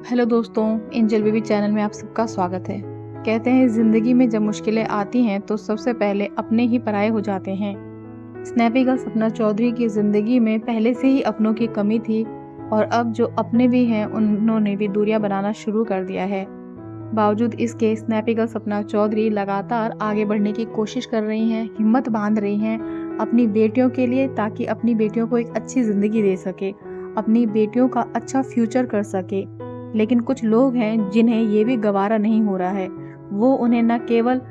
Hello दोस्तों, angel baby channel में आप सबका स्वागत है। कहते हैं ज़िंदगी में जब मुश्किलें आती हैं तो सबसे पहले अपने ही पराये हो जाते हैं। स्नैपी गर्ल सपना चौधरी की ज़िंदगी में पहले से ही अपनों की कमी थी और अब जो अपने भी हैं उन्होंने भी दूरियां बनाना शुरू कर दिया है। बावजूद इसके स्नैपी गर्ल सपना चौधरी लगातार आगे बढ़ने की कोशिश कर रही हैं, हिम्मत बांध रही हैं अपनी बेटियों के लिए, ताकि अपनी बेटियों को एक अच्छी ज़िंदगी दे सके, अपनी बेटियों का अच्छा फ्यूचर कर सके। लेकिन कुछ लोग हैं जिन्हें ये भी गवारा नहीं हो रहा है। वो उन्हें न केवल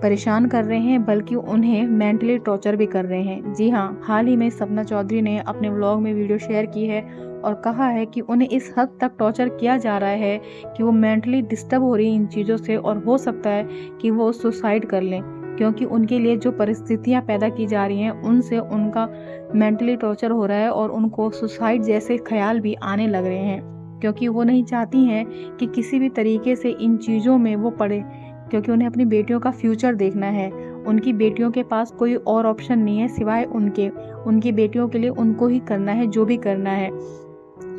परेशान कर रहे हैं बल्कि उन्हें मेंटली टॉर्चर भी कर रहे हैं। जी हाँ, हाल ही में सपना चौधरी ने अपने व्लॉग में वीडियो शेयर की है और कहा है कि उन्हें इस हद तक टॉर्चर किया जा रहा है कि वो मेंटली डिस्टर्ब हो रही है इन चीज़ों से और हो सकता है कि वो सुसाइड कर लें, क्योंकि उनके लिए जो परिस्थितियाँ पैदा की जा रही हैं उनसे उनका मेंटली टॉर्चर हो रहा है और उनको सुसाइड जैसे ख्याल भी आने लग रहे हैं, क्योंकि वो नहीं चाहती हैं कि किसी भी तरीके से इन चीज़ों में वो पड़े, क्योंकि उन्हें अपनी बेटियों का फ्यूचर देखना है। उनकी बेटियों के पास कोई और ऑप्शन नहीं है सिवाय उनकी बेटियों के लिए उनको ही करना है जो भी करना है।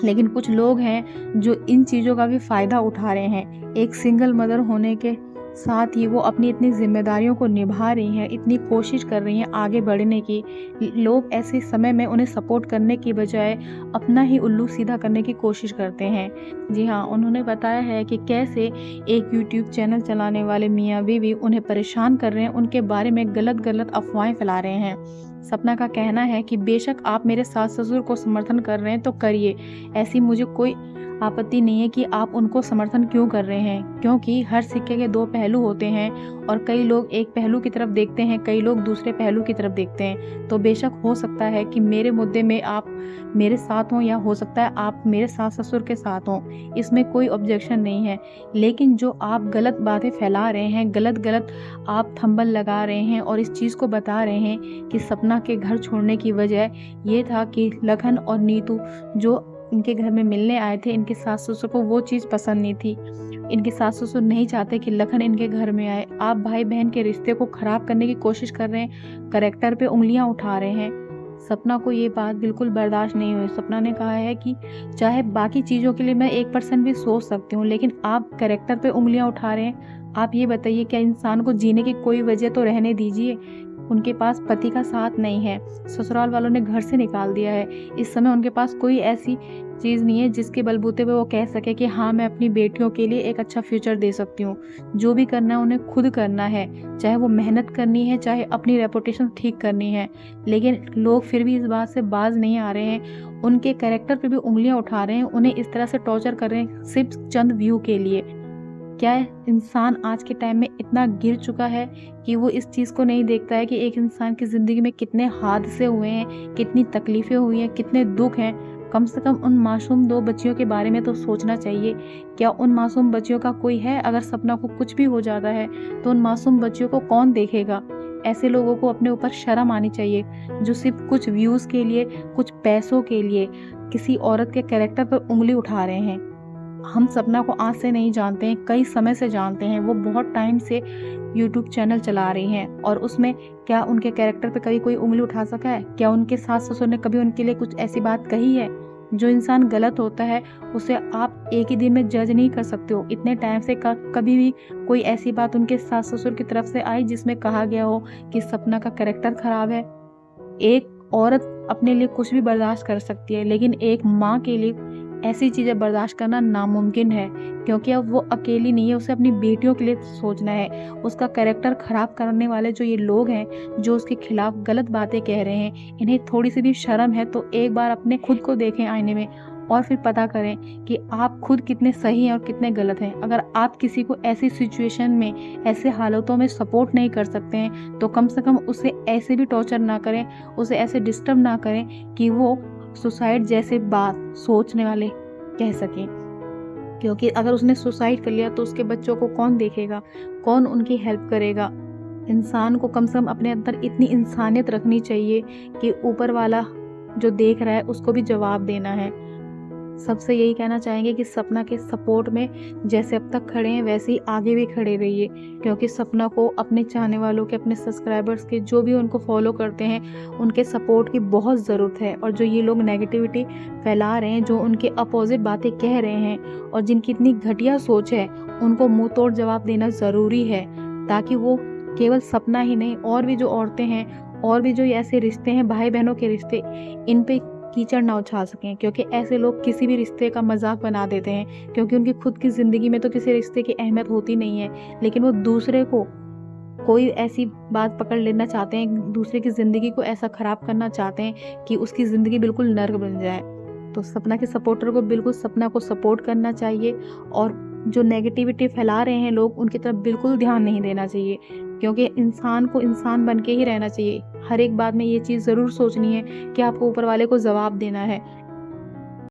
लेकिन कुछ लोग हैं जो इन चीज़ों का भी फ़ायदा उठा रहे हैं। एक सिंगल मदर होने के साथ ही वो अपनी इतनी जिम्मेदारियों को निभा रही हैं, इतनी कोशिश कर रही हैं आगे बढ़ने की। लोग ऐसे समय में उन्हें सपोर्ट करने की बजाय अपना ही उल्लू सीधा करने की कोशिश करते हैं। जी हाँ, उन्होंने बताया है कि कैसे एक यूट्यूब चैनल चलाने वाले मियाँ बीवी उन्हें परेशान कर रहे हैं, उनके बारे में गलत अफवाहें फैला रहे हैं। सपना का कहना है कि बेशक आप मेरे सास ससुर को समर्थन कर रहे हैं तो करिए, ऐसी मुझे कोई आपत्ति नहीं है कि आप उनको समर्थन क्यों कर रहे हैं, क्योंकि हर सिक्के के दो पहलू होते हैं और कई लोग एक पहलू की तरफ देखते हैं, कई लोग दूसरे पहलू की तरफ देखते हैं। तो बेशक हो सकता है कि मेरे मुद्दे में आप मेरे साथ हों या हो सकता है आप मेरे सास ससुर के साथ हों, इसमें कोई ऑब्जेक्शन नहीं है। लेकिन जो आप गलत बातें फैला रहे हैं, गलत आप थंबल लगा रहे हैं और इस चीज़ को बता रहे हैं कि सपना के घर छोड़ने की वजह ये था कि लखन और नीतू जो इनके घर में मिलने आए थे, इनके सास ससुर को वो चीज़ पसंद नहीं थी। इनके सास ससुर नहीं चाहते कि लखन इनके घर में आए। आप भाई बहन के रिश्ते को ख़राब करने की कोशिश कर रहे हैं, कैरेक्टर पे उंगलियां उठा रहे हैं। सपना को ये बात बिल्कुल बर्दाश्त नहीं हुई। सपना ने कहा है कि चाहे बाकी चीज़ों के लिए मैं 1% भी सोच सकती हूँ, लेकिन आप कैरेक्टर पे उंगलियां उठा रहे हैं। आप ये बताइए, क्या इंसान को जीने की कोई वजह तो रहने दीजिए। उनके पास पति का साथ नहीं है, ससुराल वालों ने घर से निकाल दिया है। इस समय उनके पास कोई ऐसी चीज़ नहीं है जिसके बलबूते पे वो कह सके कि हाँ, मैं अपनी बेटियों के लिए एक अच्छा फ्यूचर दे सकती हूँ। जो भी करना है उन्हें खुद करना है, चाहे वो मेहनत करनी है, चाहे अपनी रेपुटेशन ठीक करनी है। लेकिन लोग फिर भी इस बात से बाज नहीं आ रहे हैं, उनके कैरेक्टर पे भी उंगलियां उठा रहे हैं, उन्हें इस तरह से टॉर्चर कर रहे हैं सिर्फ चंद व्यू के लिए। क्या इंसान आज के टाइम में इतना गिर चुका है कि वो इस चीज़ को नहीं देखता है कि एक इंसान की ज़िंदगी में कितने हादसे हुए हैं, कितनी तकलीफ़ें हुई हैं, कितने दुख हैं। कम से कम उन मासूम 2 बच्चियों के बारे में तो सोचना चाहिए। क्या उन मासूम बच्चियों का कोई है? अगर सपना को कुछ भी हो जाता है तो उन मासूम बच्चियों को कौन देखेगा? ऐसे लोगों को अपने ऊपर शर्म आनी चाहिए, जो सिर्फ कुछ व्यूज़ के लिए, कुछ पैसों के लिए किसी औरत के कैरेक्टर पर उंगली उठा रहे हैं। हम सपना को आज से नहीं जानते हैं, कई समय से जानते हैं। वो बहुत टाइम से यूट्यूब चैनल चला रही हैं और उसमें क्या उनके कैरेक्टर पे कभी कोई उंगली उठा सका है? क्या उनके सास ससुर ने कभी उनके लिए कुछ ऐसी बात कही है? जो इंसान गलत होता है उसे आप एक ही दिन में जज नहीं कर सकते हो। इतने टाइम से कभी भी कोई ऐसी बात उनके सास ससुर की तरफ से आई जिसमें कहा गया हो कि सपना का कैरेक्टर खराब है? एक औरत अपने लिए कुछ भी बर्दाश्त कर सकती है, लेकिन एक माँ के लिए ऐसी चीज़ें बर्दाश्त करना नामुमकिन है, क्योंकि अब वो अकेली नहीं है, उसे अपनी बेटियों के लिए सोचना है। उसका कैरेक्टर ख़राब करने वाले जो ये लोग हैं, जो उसके खिलाफ गलत बातें कह रहे हैं, इन्हें थोड़ी सी भी शर्म है तो एक बार अपने खुद को देखें आईने में और फिर पता करें कि आप खुद कितने सही हैं और कितने गलत हैं। अगर आप किसी को ऐसी सिचुएशन में, ऐसे हालातों में सपोर्ट नहीं कर सकते हैं तो कम से कम उसे ऐसे भी टॉर्चर ना करें, उसे ऐसे डिस्टर्ब ना करें कि वो सुसाइड जैसे बात सोचने वाले कह सकें। क्योंकि अगर उसने सुसाइड कर लिया तो उसके बच्चों को कौन देखेगा, कौन उनकी हेल्प करेगा? इंसान को कम से कम अपने अंदर इतनी इंसानियत रखनी चाहिए कि ऊपर वाला जो देख रहा है उसको भी जवाब देना है। सबसे यही कहना चाहेंगे कि सपना के सपोर्ट में जैसे अब तक खड़े हैं वैसे ही आगे भी खड़े रहिए, क्योंकि सपना को अपने चाहने वालों के, अपने सब्सक्राइबर्स के, जो भी उनको फॉलो करते हैं, उनके सपोर्ट की बहुत ज़रूरत है। और जो ये लोग नेगेटिविटी फैला रहे हैं, जो उनके अपोजिट बातें कह रहे हैं और जिनकी इतनी घटिया सोच है, उनको मुंह तोड़ जवाब देना ज़रूरी है, ताकि वो केवल सपना ही नहीं, और भी जो औरतें हैं और भी जो ऐसे रिश्ते हैं, भाई बहनों के रिश्ते, इन पे कीचड़ ना उछाल सकें। क्योंकि ऐसे लोग किसी भी रिश्ते का मजाक बना देते हैं, क्योंकि उनकी खुद की ज़िंदगी में तो किसी रिश्ते की अहमियत होती नहीं है, लेकिन वो दूसरे को कोई ऐसी बात पकड़ लेना चाहते हैं, दूसरे की ज़िंदगी को ऐसा ख़राब करना चाहते हैं कि उसकी ज़िंदगी बिल्कुल नर्क बन जाए। तो सपना के सपोर्टर को बिल्कुल सपना को सपोर्ट करना चाहिए, और जो नेगेटिविटी फैला रहे हैं लोग, उनकी तरफ बिल्कुल ध्यान नहीं देना चाहिए, क्योंकि इंसान को इंसान बन के ही रहना चाहिए। हर एक बात में ये चीज़ ज़रूर सोचनी है कि आपको ऊपर वाले को जवाब देना है,